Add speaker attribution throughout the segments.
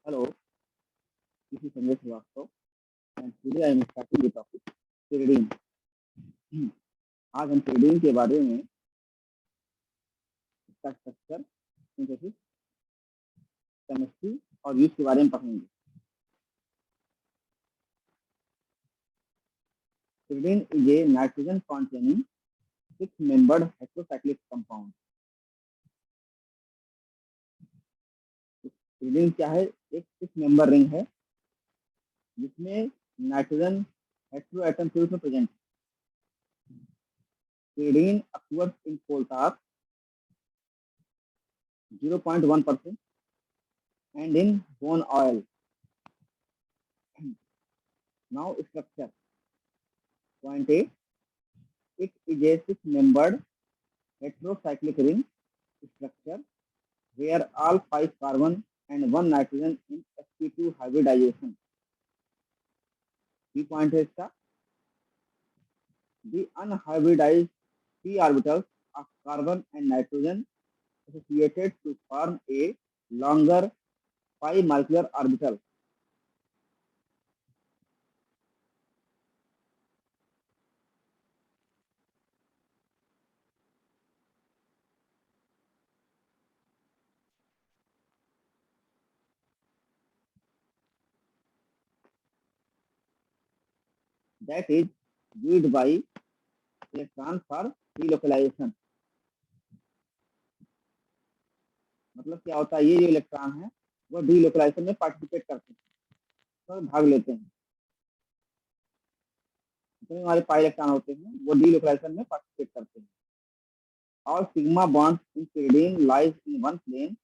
Speaker 1: Hello, this is Sanjay Srivastava and today I am starting the topic pyridine. आज हम pyridine के बारे में इसका स्ट्रक्चर, सिंथेसिस, केमिस्ट्री और यूज के बारे में पढ़ेंगे। Pyridine is a nitrogen containing six-membered heterocyclic compound. pyridine क्या है? एक सिक्स मेंबर रिंग है जिसमें नाइट्रोजन हेटेरो एटम के रूप में प्रेजेंट है। pyridine occurs in coal tar 0.1% and in bone oil. Now structure. Point A, it is a six-membered heterocyclic ring structure where all 5 carbon and 1 nitrogen in sp2 hybridization. Key point है इसका, the unhybridized p orbitals of carbon and nitrogen associated to form a longer pi molecular orbital. That is used by electron for delocalization. मतलब क्या होता है, ये जो electron है वो डीलोकलाइजेशन में पार्टिसिपेट करते हैं, तो भाग लेते हैं। जितने हमारे पाई इलेक्ट्रॉन होते हैं वो डीलोकलाइजेशन में पार्टिसिपेट करते हैं। और sigma bond in pyridine lies in one plane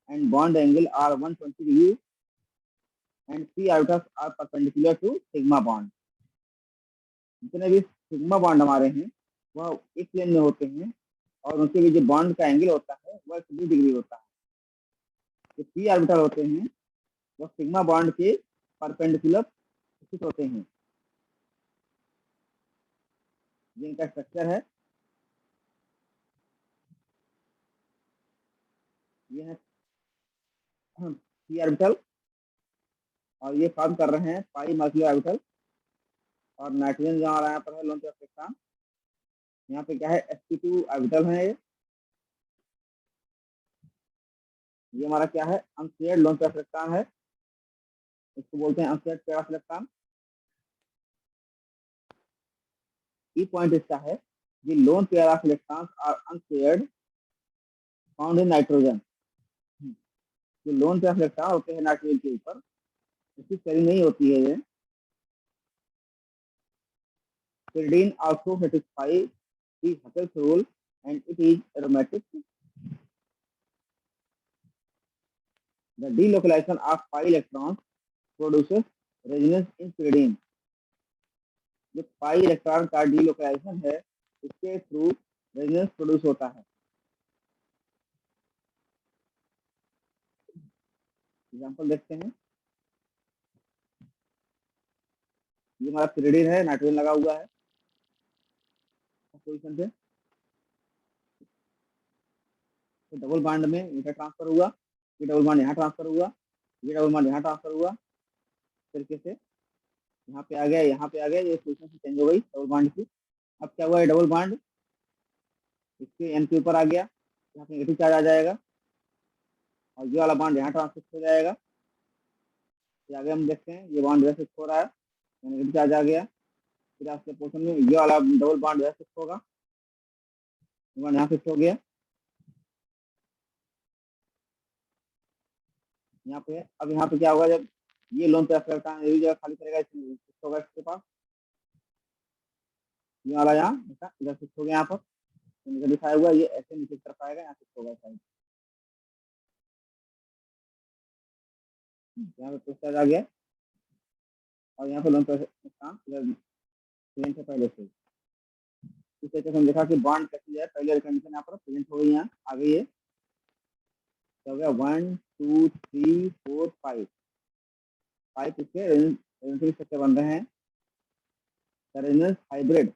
Speaker 1: and bond angle are 120 degree and p orbitals are perpendicular to sigma bond. जितने भी सिग्मा बॉन्ड हमारे हैं वह एक प्लेन में होते हैं और उनके भी जो बॉन्ड का एंगल होता है वह 120 डिग्री होता है। जो पी ऑर्बिटल होते हैं वह सिग्मा बॉन्ड के परपेंडिकुलर स्थित होते हैं। जिनका स्ट्रक्चर है ये है पी ऑर्बिटल और ये फॉर्म कर रहे हैं पाई मॉलिक्यूलर ऑर्बिटल और नाइट्रोजन जो आ रहा है यहाँ पर है लोन पेयर इलेक्ट्रॉन। यहाँ पे क्या है sp2 ऑर्बिटल है। ये हमारा क्या है अनशेयर्ड लोन पेयर इलेक्ट्रॉन है, इसको बोलते हैं अनशेयर्ड पेयर ऑफ इलेक्ट्रॉन। की पॉइंट इसका है the lone pair of electrons are unshared found in nitrogen. जो लोन पेयर ऑफ इलेक्ट्रॉन होते हैं नाइट्रोजन के ऊपर इसकी शेयरिंग नहीं होती है। ये pyridine also satisfies the Huckel's rule and it is aromatic. The delocalization of pi electrons produces resonance in pyridine. जो पाई इलेक्ट्रॉन का डीलोकलाइजेशन है इसके थ्रू रेजोनेंस प्रोड्यूस होता है। एग्जांपल देखते हैं, ये हमारा pyridine है, नाइट्रोजन लगा हुआ है पोजीशन पे, तो डबल बॉन्ड में इधर ट्रांसफर हुआ, ये डबल बॉन्ड यहाँ ट्रांसफर हुआ, ये डबल बॉन्ड यहाँ ट्रांसफर हुआ, तरीके से यहाँ पे आ गया, यहाँ पे आ गया, ये पोजीशन से चेंज हो गई डबल बॉन्ड की। अब क्या हुआ, डबल बॉन्ड इसके एन के ऊपर आ गया, यहाँ पे नेगेटिव चार्ज आ जाएगा और ये वाला बॉन्ड यहाँ ट्रांसफर हो जाएगा। फिर आगे हम देखते हैं ये बॉन्ड इधर हो रहा है, नेगेटिव चार्ज आ गया, फिर आपके पोर्शन में ये वाला डबल बॉन्ड इधर होगा, बॉन्ड यहाँ शिफ्ट हो गया, यहाँ पे। अब यहाँ पे क्या होगा, जब ये लोन पे इलेक्ट्रॉन ये जगह खाली करेगा, शिफ्ट होगा इसके पास, ये वाला यहाँ इधर शिफ्ट हो गया, यहाँ पर नीचे दिखाया हुआ, ये ऐसे नीचे की तरफ आएगा, यहाँ शिफ्ट होगा साइड, यहाँ पे पोस्टर आ गया और यहाँ पे लोन पे इलेक्ट्रॉन इधर प्लेन से पहले से। इस तरीके से हम देखा कि बॉन्ड कैसी है, पहले कंडीशन यहाँ पर प्रेजेंट हो गई, यहाँ आ गई है, हो गया 1 2 3 4 5 5 इसके रेजोनेंस स्ट्रक्चर बन रहे हैं। The resonance hybrid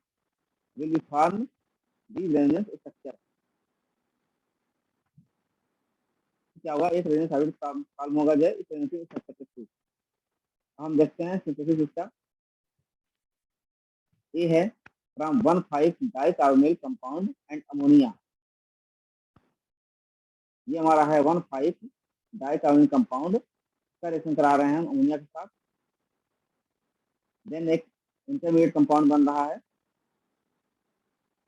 Speaker 1: will be form the resonance structure. क्या हुआ, एक रेडियस हाइब्रिड फॉर्म होगा जो इस स्ट्रक्चर के थ्रू। हम देखते हैं सिंथेसिस इसका। ये है from 1,5 dicarbonyl compound and ammonia. ये हमारा है 1,5 डाइकार्बोनिल कंपाउंड का रिएक्शन करा रहे हैं हम अमोनिया के साथ। देन एक इंटरमीडिएट कंपाउंड बन रहा है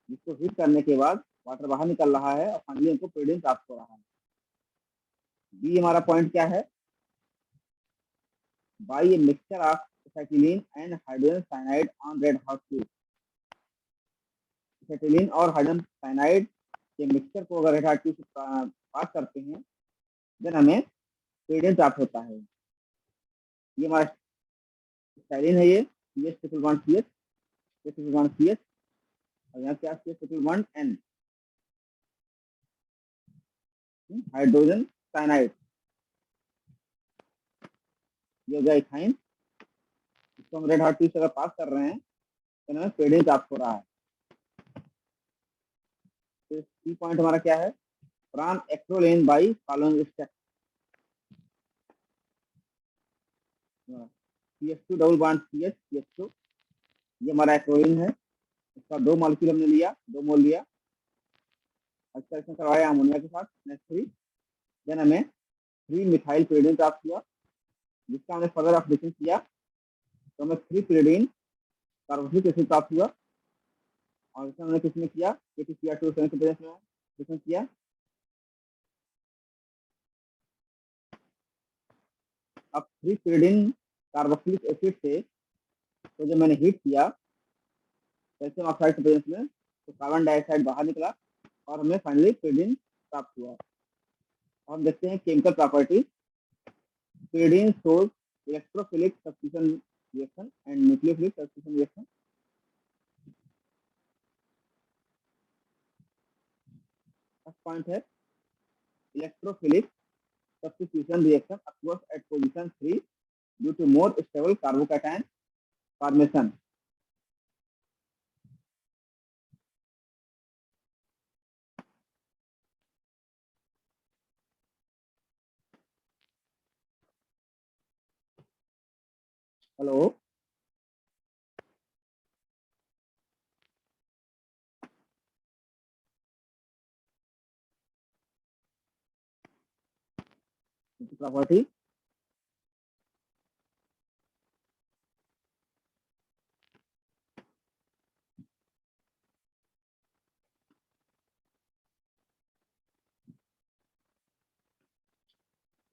Speaker 1: जिसको हीट करने के बाद वाटर बाहर निकल रहा है और फाइनली हमको pyridine प्राप्त हो रहा है। बी हमारा पॉइंट क्या है, by a mixture of acetylene and hydrogen cyanide on red hot fuel. Acetylene और हाइड्रोजन साइनाइड के मिक्सचर को अगर रेड हॉट फ्यूल से पास करते हैं देन हमें pyridine प्राप्त होता है। ये हमारा स्टाइलिन है, ये C H triple bond C H, triple bond C H, और यहाँ क्या C H triple bond N, hydrogen cyanide. ये हो गया इथाइन। इसको हम रेड हॉट ट्यूब से अगर पास कर रहे हैं तो हमें pyridine प्राप्त हो रहा है। तो सी पॉइंट हमारा क्या है, from acrolein by following step. CH2 double bond CH CH2, ये हमारा एक्रोलीन है। इसका 2 मॉलिक्यूल हमने लिया, 2 मोल लिया, अच्छा इसमें करवाया अमोनिया के साथ NH3। देन हमें 3 मिथाइल pyridine प्राप्त हुआ जिसका हमने फर्दर ऑक्सीडेशन किया तो हमें 3 pyridine कार्बोक्सिलिक एसिड प्राप्त हुआ। और इसमें हमने किसमें किया, KTCr2 के प्रेजेंस में किसमें किया। अब 3 pyridine कार्बोक्सिलिक एसिड से तो जब मैंने हीट किया कैल्शियम ऑक्साइड के प्रेजेंस में तो कार्बन डाइऑक्साइड बाहर निकला और हमें फाइनली pyridine प्राप्त हुआ। हम देखते हैं chemical property. pyridine shows electrophilic substitution reaction and nucleophilic substitution reaction। First point है electrophilic substitution reaction occurs at position 3 due to more stable carbocation formation। Hello, property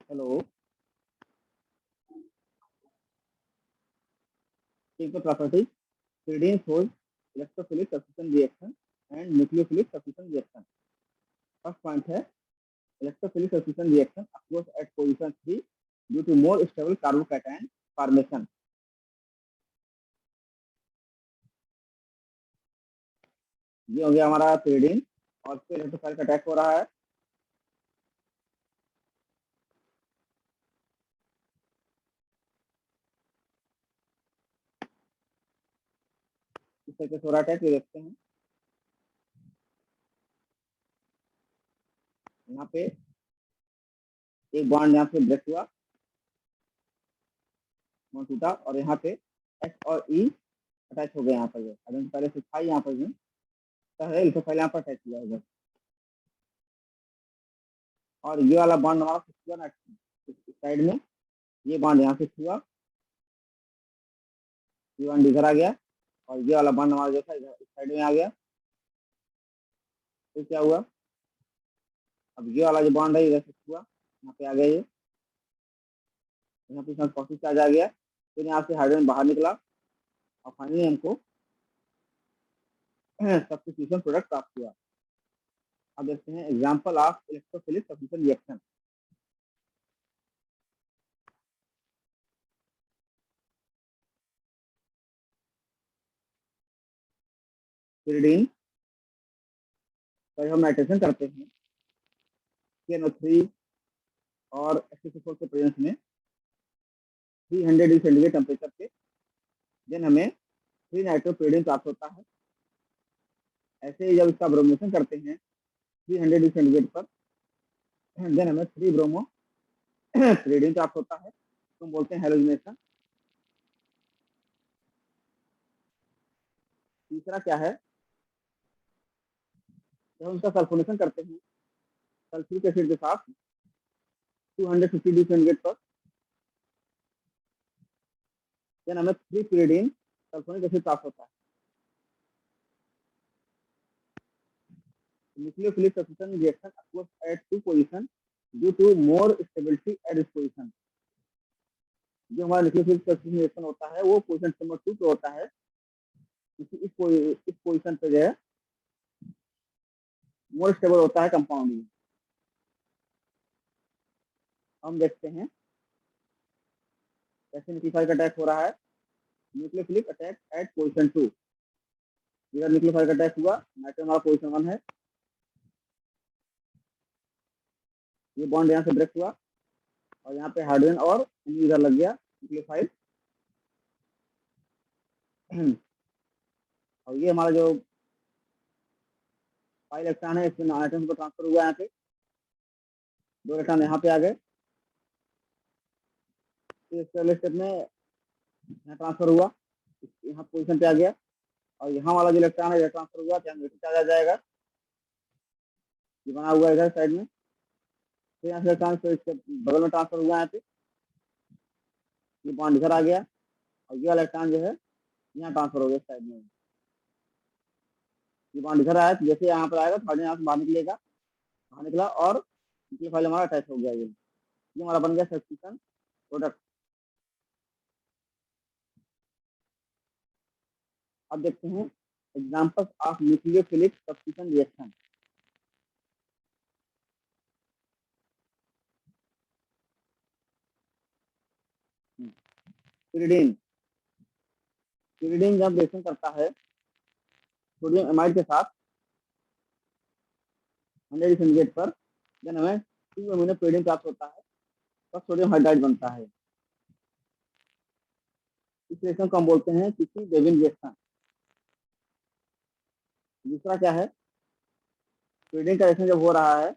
Speaker 1: hello, chemical property pyridine shows electrophilic substitution reaction and nucleophilic substitution reaction। First point है electrophilic substitution reaction occurs at position 3 due to more stable carbocation formation। ये हो गया हमारा pyridine और फिर electrophile का attack हो रहा है। इस तरीके से हो रहा है अटैक, ये देखते हैं। यहाँ पे एक बॉन्ड यहाँ पे ब्रेक हुआ, बॉन्ड टूटा और यहाँ पे H और E अटैच हो गए। यहाँ पर ये पहले से था यहाँ पर भी इलेक्ट्रोफाइल यहाँ पर अटैच किया होगा और ये वाला बॉन्ड हमारा हुआ ना साइड में, ये बॉन्ड यहाँ से हुआ, ये बॉन्ड इधर आ गया और ये वाला बॉन्ड हमारा जो था इधर साइड में आ गया। तो क्या हुआ, अब ये वाला जो बॉन्ड है इधर से हुआ, यहाँ पे आ गया, ये यहाँ पे पॉजिटिव चार्ज आ गया, फिर यहाँ से हाइड्रोजन बाहर निकला और फाइनली हमको सब्स्टिट्यूशन प्रोडक्ट प्राप्त हुआ। अब देखते हैं example of electrophilic substitution reaction. pyridine पर हम नाइट्रेशन करते हैं CnO3 और H2SO4 के प्रेजेंस में 300 डिग्री सेंटीग्रेड टेम्परेचर पे, देन हमें 3 नाइट्रोप्यरिडीन प्राप्त होता है। ऐसे ही जब इसका ब्रोमिनेशन करते हैं 300 डिग्री सेंटीग्रेड पर देन हमें 3 ब्रोमो pyridine प्राप्त होता है, तो हम बोलते हैं हेलोजिनेशन। तीसरा क्या है, जब हम उसका सल्फोनेशन करते हैं सल्फ्यूरिक एसिड के साथ 250 डिग्री सेंटीग्रेड पर, देन हमें 3 pyridine सल्फोनिक एसिड प्राप्त होता है। Nucleophilic substitution reaction occurs at 2 position due to more stability at this position। जो हमारा न्यूक्लियोफिलिक सब्स्टिट्यूशन रिएक्शन होता है वो पोजीशन नंबर 2 पे होता है, क्योंकि इस पोजीशन पे जो है मोर स्टेबल होता है कंपाउंड। हम देखते हैं कैसे न्यूक्लियोफाइल का अटैक हो रहा है। न्यूक्लियोफिलिक अटैक एट पोजीशन 2, इधर न्यूक्लियोफाइल का अटैक हुआ, नाइट्रोजन हमारा पोजीशन 1 है, ये बॉन्ड यहाँ से ब्रेक हुआ और यहाँ पे हाइड्रोजन और इधर लग गया न्यूक्लियोफाइल। और ये हमारा जो 5 इलेक्ट्रॉन है इसमें नाइट्रोजन को ट्रांसफर हुआ, यहाँ पे 2 इलेक्ट्रॉन यहाँ पे आ गए, स्टेट में यहाँ ट्रांसफर हुआ, यहाँ पोजीशन पे आ गया, और यहाँ वाला जो इलेक्ट्रॉन है ट्रांसफर हुआ चार्ज आ जाएगा, ये बना हुआ इधर साइड में, फिर यहाँ से इलेक्ट्रॉन इसके बगल में ट्रांसफर हुआ, यहाँ पे ये बॉन्ड इधर आ गया और ये इलेक्ट्रॉन जो है यहाँ ट्रांसफर हो गया साइड में, ये बॉन्ड इधर आया, जैसे यहाँ पर आएगा थर्ड यहाँ से बाहर निकलेगा, बाहर निकला और न्यूक्लियोफाइल हमारा अटैच हो गया, ये हमारा बन गया सब्स्टिट्यूशन प्रोडक्ट। अब देखते हैं examples of nucleophilic substitution reaction. pyridine pyridine जब रिएक्शन करता है सोडियम एमाइड के साथ 100 डिग्री सेंटीग्रेड पर, देन हमें 2 अमीनो pyridine प्राप्त होता है, तब सोडियम हाइड्राइड बनता है। इस रिएक्शन को हम बोलते हैं किसी डेविन रिएक्शन। दूसरा क्या है, pyridine का रिएक्शन जब हो रहा है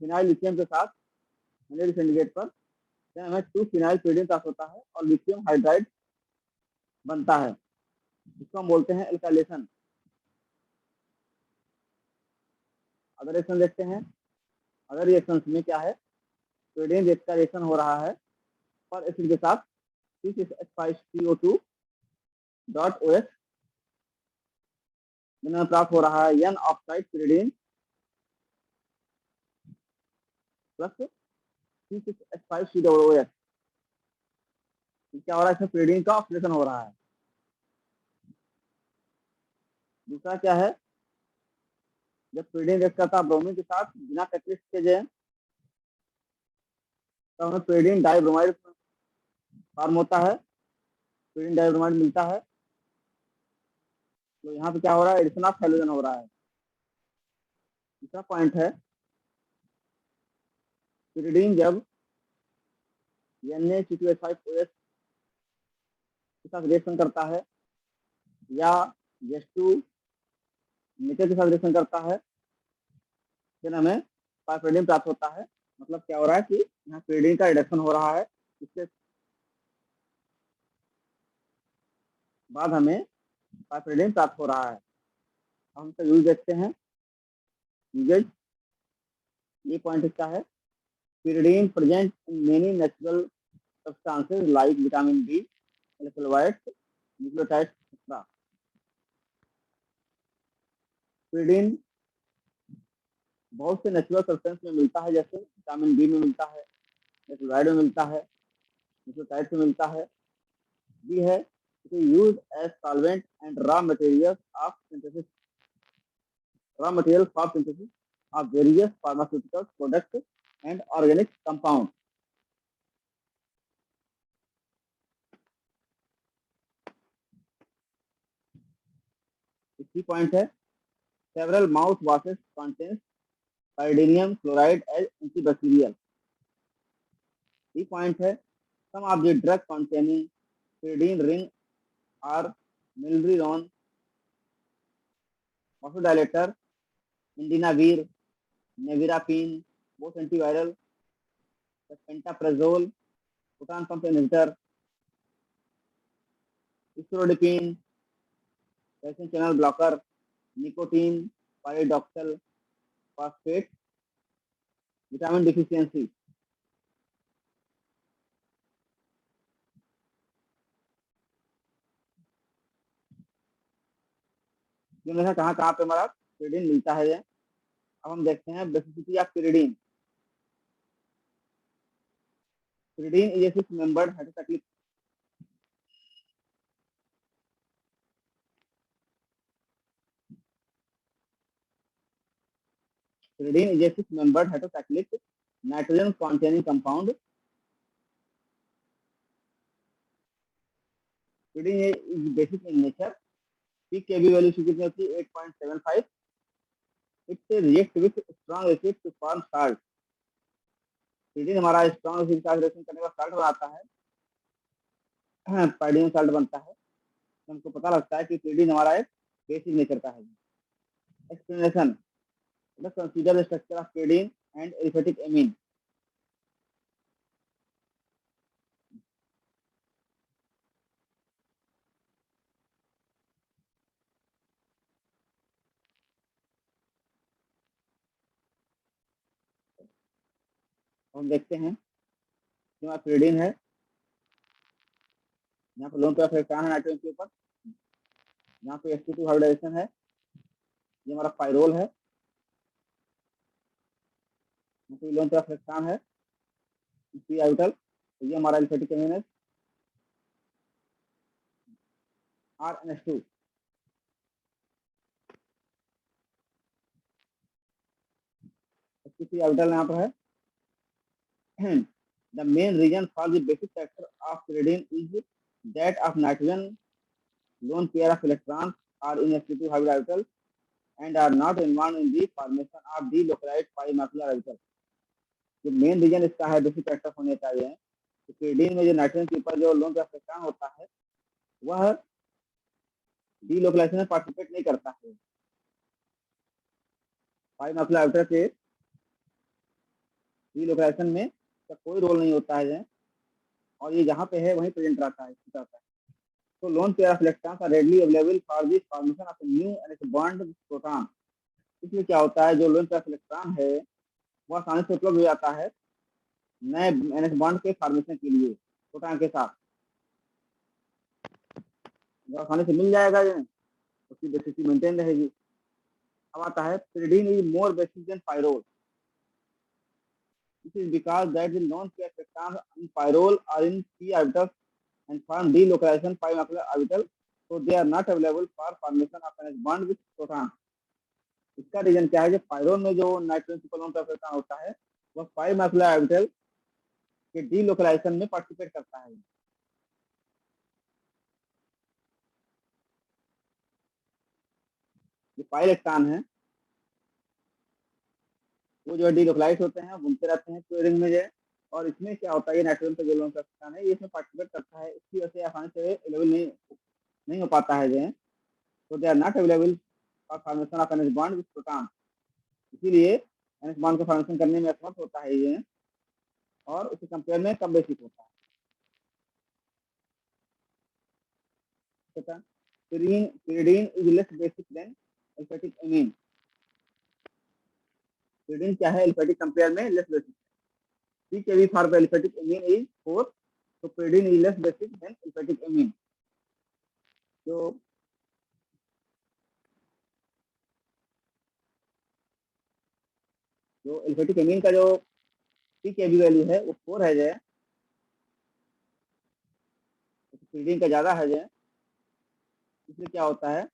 Speaker 1: फिनाइल लिथियम के साथ 100 डिग्री सेंटीग्रेड पर, देन हमें 2 फिनाइल pyridine प्राप्त होता है और लिथियम हाइड्राइड बनता है, इसको हम बोलते हैं एल्काइलेशन। अदर रिएक्शन देखते हैं, अदर रिएक्शन में क्या है, pyridine का रिएक्शन हो रहा है और एसिड के साथ C6H5CO2 डॉट OH, जिनमें प्राप्त हो रहा है N oxide pyridine plus C6H5COOH। क्या हो रहा है, इसमें pyridine का ऑक्सीडेशन हो रहा है। दूसरा क्या है, जब pyridine रिएक्ट करता है ब्रोमीन के साथ बिना कैटलिस्ट के जो है, तब हमें pyridine डाइब्रोमाइड फॉर्म होता है, pyridine डाइब्रोमाइड मिलता है, तो यहाँ पे क्या हो रहा है, एडिशन ऑफ हेलोजन हो रहा है। तीसरा पॉइंट है, pyridine जब Na2H5OH के साथ रिएक्शन करता है या H2 नीचे के साथ रिएक्शन करता है, फिर हमें पाइरिडिन प्राप्त होता है। मतलब क्या हो रहा है कि यहाँ pyridine का रिडक्शन हो रहा है, इसके बाद हमें पाइरिडिन प्राप्त हो रहा है। हम इसका यूज देखते हैं, यूजेज ये पॉइंट इसका है, pyridine present in many natural substances like vitamin B, electrolytes, nucleotides etcetera. pyridine बहुत से नेचुरल सब्सटेंस में मिलता है, जैसे विटामिन बी में मिलता है, इलेक्ट्रोलाइट में मिलता है, न्यूक्लियोटाइड्स में मिलता है, भी है। Use as solvent and raw material of synthesis, raw material for synthesis of various pharmaceutical products and organic compounds। इसकी पॉइंट है, several mouthwashes contains pyridinium chloride as antibacterial। ये पॉइंट है, some of the drug containing pyridine ring are milrinone, vasodilator, indinavir, nevirapine, both antiviral, pantoprazole, proton pump inhibitor, storodipine, calcium channel blocker, nicotine, pyridoxal phosphate, vitamin deficiency. कहाँ कहाँ पे हमारा pyridine मिलता है। अब हम देखते हैं basicity of pyridine। pyridine is a six membered heterocyclic pyridine is a six membered heterocyclic nitrogen containing compound। pyridine is basic in nature। peak Kb value इसकी कितनी होती है 8.75। it react with strong acid to form salt। pyridine हमारा strong acid का reaction करने का salt बनाता है, pyridine साल्ट बनता है। हमको पता लगता है कि pyridine हमारा एक बेसिक नेचर का है। Explanation, let's consider the structure of pyridine and aliphatic amine। हम देखते हैं जो हमारा pyridine है, यहाँ पर लोन पे इलेक्ट्रॉन है नाइट्रोजन के ऊपर, यहाँ पे sp2 हाइब्रिडाइजेशन है, ये हमारा पाइरोल है, यहाँ पे लोन पे इलेक्ट्रॉन है p ऑर्बिटल, तो ये हमारा एलिफेटिक एमीन है RNH2। sp3 ऑर्बिटल यहाँ पर है। The main reason for the basic character of pyridine is that of nitrogen lone pair of electrons are in sp2 hybrid orbital and are not involved in the formation of delocalized pi macular orbital। जो main reason इसका है basic character होने चाहिए तो pyridine में जो nitrogen के ऊपर जो लोन पेयर ऑफ इलेक्ट्रॉन होता है वह डीलोकलाइजेशन में पार्टिसिपेट नहीं करता है। पाई माकुलर ऑर्बिटल के डीलोकलाइजेशन में इसका कोई रोल नहीं होता है और ये जहाँ पे है वहीं प्रेजेंट रहता है। So lone pair of electrons are readily available for the formation of a new NH bond with proton। इसलिए क्या होता है जो लोन पेयर ऑफ इलेक्ट्रॉन है वो आसानी से उपलब्ध हो जाता है नए NH बॉन्ड के फॉर्मेशन के लिए प्रोटॉन के साथ, जो आसानी से मिल जाएगा जो उसकी बेसिसिटी मेंटेन रहेगी। अब आता है pyridine is more basic than pyrrole। This is because that the lone pair of electrons in pyrrole are in p orbitals and form delocalization pi macular orbital, so they are not available for formation of NH bond with proton। इसका reason क्या है कि pyrrole में जो nitrogen सुपरनोन का electron होता है वह पाई माकुलर ऑर्बिटल के डीलोकलाइजेशन में पार्टिसिपेट करता है। जो पाई इलेक्ट्रॉन है वो जो डीलोकलाइज होते हैं घूमते रहते हैं पूरे रिंग में जो, और इसमें क्या होता है नाइट्रोजन का जो लोन का इलेक्ट्रॉन है ये इसमें पार्टिसिपेट करता है, इसकी वजह से आसानी से अवेलेबल नहीं हो पाता है जो, तो they are not available for formation of NH bond with proton. इसीलिए एनएच बॉन्ड का फॉर्मेशन करने में असमर्थ होता है ये और उसके कंपेयर में कम बेसिक होता है। pyridine is less basic than aliphatic amine। pyridine क्या है एलिफेटिक कंपेयर में less basic. pKb for the aliphatic amine is 4, so pyridine is less basic than aliphatic amine। जो जो एलिफेटिक एमीन का जो pKb वैल्यू है वो 4 है जो, pyridine का ज्यादा है जो, इसलिए क्या होता है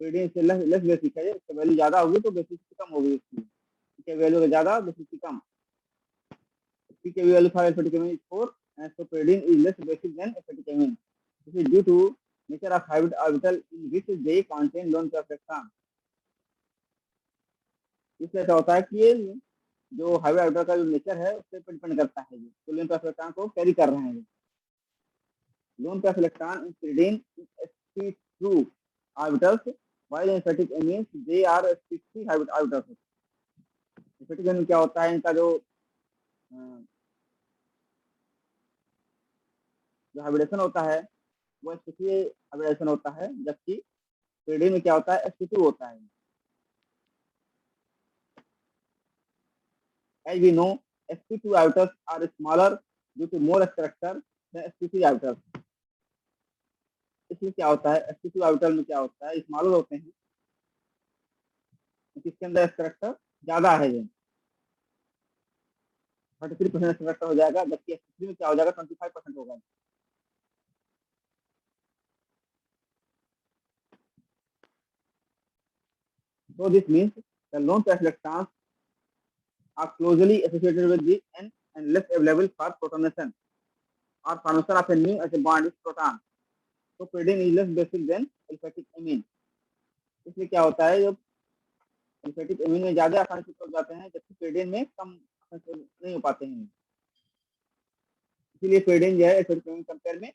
Speaker 1: pyridine से लेस बेसिक है, इसका वैल्यू ज्यादा होगी तो बेसिक कम होगी, इसकी pKb वैल्यू ज्यादा basic come. pKb value for aliphatic amine is 4 and so pyridine is less basic than aliphatic amine। This is due to nature of hybrid orbital in which they contain lone pair of electron। इसलिए ऐसा होता है कि ये जो hybrid orbital का जो nature है उस पर डिपेंड करता है तो लोन पेयर ऑफ इलेक्ट्रॉन को कैरी कर रहे हैं। Lone pair of electron in pyridine sp2 orbitals while in aliphatic amines they are sp3 hybrid orbitals। Acidic में क्या होता है, इनका जो हाइब्रिडेशन होता है वो sp3 हाइब्रिडेशन होता है, जबकि pyridine में क्या होता है, sp2 होता है। As we know, sp2 orbitals are smaller due to more structure than sp3 orbitals। इसलिए क्या होता है, sp2 ऑर्बिटल में क्या होता है, स्मॉलर होते हैं, इसके अंदर स्ट्रक्चर ज्यादा है, 33% स्ट्रक्चर हो जाएगा, जबकि sp3 में क्या हो जाएगा, 25% होगा। So this means the lone pair electrons are closely associated with the n and less available for protonation or formation of a new as a bond with proton। तो pyridine is less basic than aliphatic amine। इसलिए क्या होता है, जब अल्फेटिक amine में ज्यादा आसानी से हो जाते हैं, जबकि pyridine में कम आसानी से नहीं हो पाते हैं। इसीलिए pyridine जो है एल्फेटिक एमीन कंपेयर में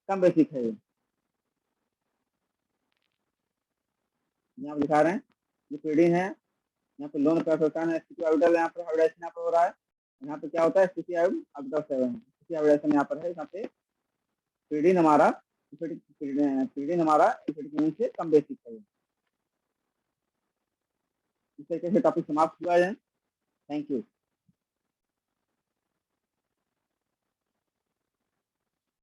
Speaker 1: कम बेसिक है। यहाँ पे दिखा रहे हैं, ये pyridine है, यहाँ पे लोन प्रोटॉन है, sp2 ऑर्बिटल यहाँ पर हाइब्रिडेशन यहाँ पर हो रहा है। यहाँ पे क्या होता है, sp3 ऑर्बिटल 7, sp3 हाइब्रिडेशन यहाँ पर है। यहाँ पे pyridine हमारा pyridine हमारा एल्फेटिक एमीन से कम बेसिक है। इस तरीके से टॉपिक समाप्त हुआ है। Thank you.